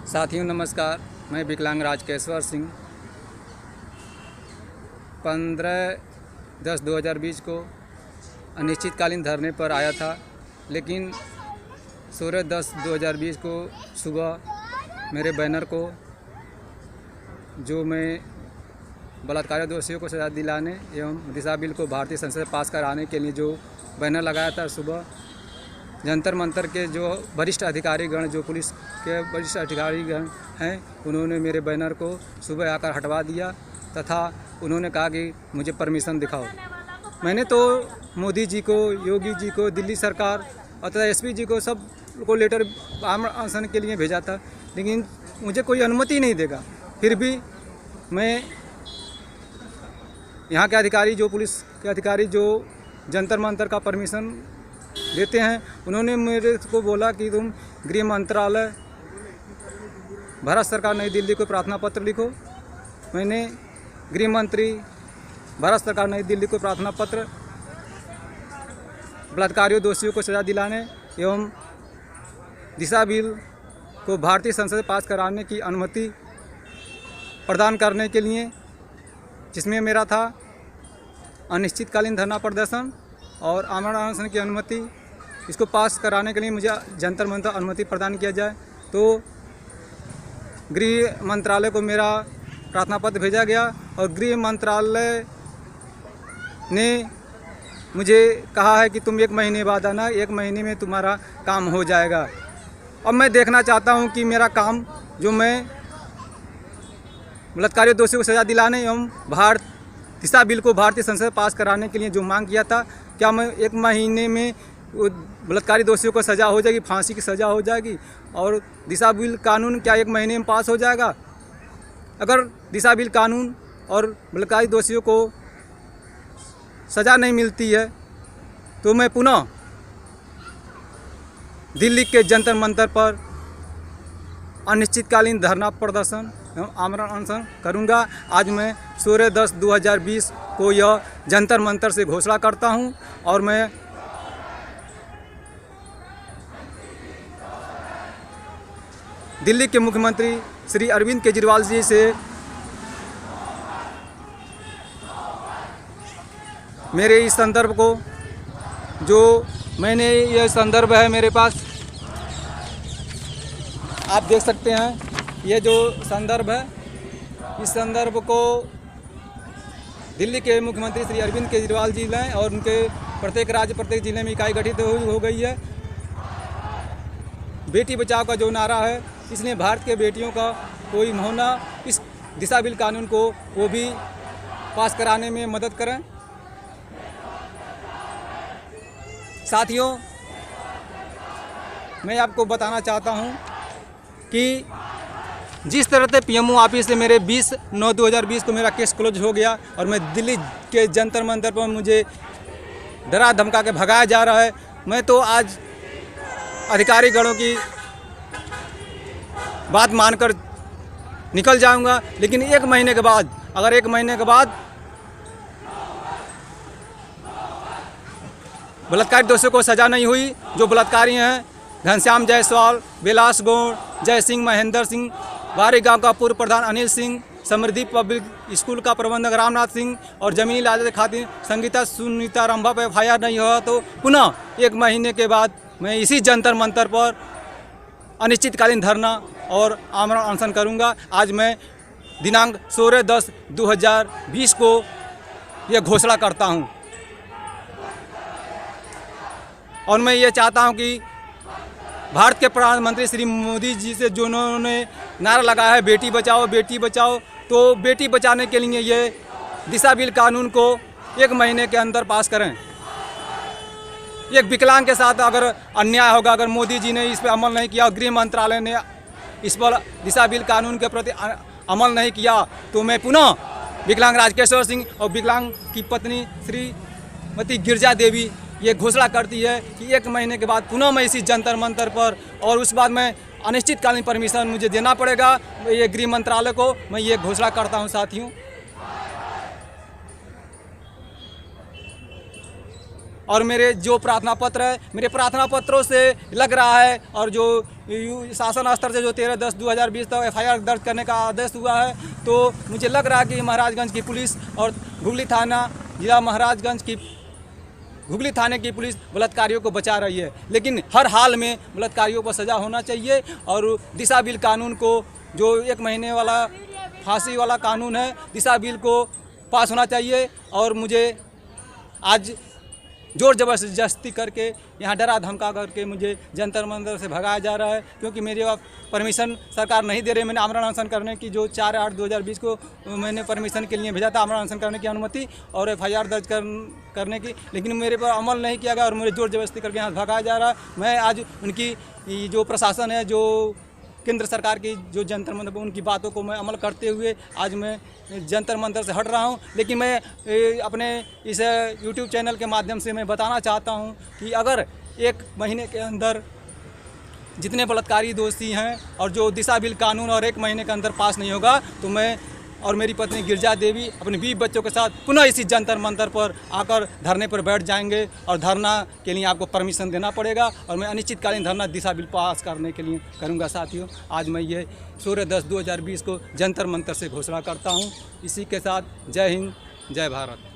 साथियों नमस्कार, मैं विकलांग राजकेश्वर सिंह 15/10/2020 को अनिश्चितकालीन धरने पर आया था, लेकिन 16/10/2020 को सुबह मेरे बैनर को, जो मैं बलात्कार दोषियों को सज़ा दिलाने एवं दिशा बिल को भारतीय संसद पास कराने के लिए जो बैनर लगाया था, सुबह जंतर मंतर के जो वरिष्ठ अधिकारीगण, जो पुलिस के वरिष्ठ अधिकारीगण हैं, उन्होंने मेरे बैनर को सुबह आकर हटवा दिया तथा उन्होंने कहा कि मुझे परमिशन दिखाओ। मैंने तो मोदी जी को, योगी जी को, दिल्ली सरकार और तथा एसपी जी को, सब को लेटर आमरण अनशन के लिए भेजा था, लेकिन मुझे कोई अनुमति नहीं देगा। फिर भी मैं यहाँ के अधिकारी, जो पुलिस के अधिकारी जो जंतर मंतर का परमिशन देते हैं, उन्होंने मेरे को बोला कि तुम गृह मंत्रालय, भारत सरकार नई दिल्ली को प्रार्थना पत्र लिखो। मैंने गृह मंत्री, भारत सरकार नई दिल्ली को प्रार्थना पत्र बलात्कारियों दोषियों को सज़ा दिलाने एवं दिशा बिल को भारतीय संसद पास कराने की अनुमति प्रदान करने के लिए, जिसमें मेरा था अनिश्चितकालीन धरना प्रदर्शन और आमरण अनशन की अनुमति, इसको पास कराने के लिए मुझे जंतर मंतर अनुमति प्रदान किया जाए। तो गृह मंत्रालय को मेरा प्रार्थना पत्र भेजा गया और गृह मंत्रालय ने मुझे कहा है कि तुम 1 महीने बाद आना, 1 महीने में तुम्हारा काम हो जाएगा। अब मैं देखना चाहता हूं कि मेरा काम, जो मैं बलात्कारियों दोषियों को सज़ा दिलाने एवं दिशा बिल को भारतीय संसद पास कराने के लिए जो मांग किया था, क्या मैं 1 महीने में बलात्कारी दोषियों को सज़ा हो जाएगी, फांसी की सज़ा हो जाएगी? और दिशा बिल कानून क्या 1 महीने में पास हो जाएगा? अगर दिशा बिल कानून और बलात्कारी दोषियों को सज़ा नहीं मिलती है तो मैं पुनः दिल्ली के जंतर मंतर पर अनिश्चितकालीन धरना प्रदर्शन एवं आमरण अनशन करूंगा। आज मैं 16/10/2020 को यह जंतर मंतर से घोषणा करता हूं और मैं दिल्ली के मुख्यमंत्री श्री अरविंद केजरीवाल जी से मेरे इस संदर्भ को, जो मैंने, यह संदर्भ है मेरे पास, आप देख सकते हैं, ये जो संदर्भ है, इस संदर्भ को दिल्ली के मुख्यमंत्री श्री अरविंद केजरीवाल जी ने, और उनके प्रत्येक राज्य, प्रत्येक जिले में इकाई गठित हो गई है। बेटी बचाओ का जो नारा है, इसलिए भारत के बेटियों का कोई होना, इस दिशा बिल कानून को वो भी पास कराने में मदद करें। साथियों, मैं आपको बताना चाहता हूं कि जिस तरह से पीएमओ ऑफिस से मेरे 20/9/2020 को मेरा केस क्लोज हो गया और मैं दिल्ली के जंतर मंतर पर मुझे डरा धमका के भगाया जा रहा है, मैं तो आज अधिकारीगणों की बात मानकर निकल जाऊंगा। लेकिन 1 महीने के बाद, अगर 1 महीने के बाद बलात्कारी दोषियों को सज़ा नहीं हुई, जो बलात्कारी हैं घनश्याम जायसवाल, विलास गौड़, जय सिंह, महेंद्र सिंह, बारी गांव का पूर्व प्रधान अनिल सिंह, समृद्धि पब्लिक स्कूल का प्रबंधक रामनाथ सिंह और जमीनी लालच खातिर संगीता सुनीता रंभा पर FIR नहीं हुआ, तो पुनः 1 महीने के बाद मैं इसी जंतर मंतर पर अनिश्चितकालीन धरना और आमरण अनशन करूंगा। आज मैं दिनांक 16/10/2020 को यह घोषणा करता हूं और मैं ये चाहता हूं कि भारत के प्रधानमंत्री श्री मोदी जी से जो उन्होंने नारा लगाया है बेटी बचाओ, तो बेटी बचाने के लिए ये दिशा बिल कानून को 1 महीने के अंदर पास करें। एक विकलांग के साथ अगर अन्याय होगा, अगर मोदी जी ने इस पर अमल नहीं किया, गृह मंत्रालय ने इस पर दिशा बिल कानून के प्रति अमल नहीं किया, तो मैं पुनः विकलांग राजकेश्वर सिंह और विकलांग की पत्नी श्रीमती गिरजा देवी ये घोषणा करती है कि 1 महीने के बाद पुनः मैं इसी जंतर मंतर पर, और उस बाद मैं अनिश्चितकालीन परमिशन मुझे देना पड़ेगा ये गृह मंत्रालय को, मैं ये घोषणा करता हूं साथियों। और मेरे जो प्रार्थना पत्र है, मेरे प्रार्थना पत्रों से लग रहा है और जो शासन स्तर से जो 13/10/2020 तक FIR दर्ज करने का आदेश हुआ है, तो मुझे लग रहा है कि महाराजगंज की पुलिस और घुगली थाना जिला महाराजगंज की घुगली थाने की पुलिस बलात्कारियों को बचा रही है। लेकिन हर हाल में बलात्कारियों पर सज़ा होना चाहिए और दिशा बिल कानून को, जो 1 महीने वाला फांसी वाला कानून है, दिशा बिल को पास होना चाहिए। और मुझे आज जोर जबरदस्ती करके यहाँ डरा धमका करके मुझे जंतर मंतर से भगाया जा रहा है, क्योंकि मेरे वहाँ परमिशन सरकार नहीं दे रही। मैंने आमरण अनशन करने की जो 4/8/2020 को मैंने परमिशन के लिए भेजा था, आमरण अनशन करने की अनुमति और FIR दर्ज करने की, लेकिन मेरे पर अमल नहीं किया गया और मुझे जोर जबरदस्ती करके यहाँ भगाया जा रहा है। मैं आज उनकी जो प्रशासन है, जो केंद्र सरकार की जो जंतर मंतर, उनकी बातों को मैं अमल करते हुए आज मैं जंतर मंतर से हट रहा हूं। लेकिन मैं अपने इस YouTube चैनल के माध्यम से मैं बताना चाहता हूं कि अगर 1 महीने के अंदर जितने बलात्कारी दोषी हैं और जो दिशा बिल कानून और 1 महीने के अंदर पास नहीं होगा, तो मैं और मेरी पत्नी गिरजा देवी अपने 20 बच्चों के साथ पुनः इसी जंतर मंतर पर आकर धरने पर बैठ जाएंगे। और धरना के लिए आपको परमिशन देना पड़ेगा और मैं अनिश्चितकालीन धरना दिशा बिल पास करने के लिए करूंगा। साथियों, आज मैं ये 16/10/2020 को जंतर मंतर से घोषणा करता हूं। इसी के साथ जय हिंद, जय भारत।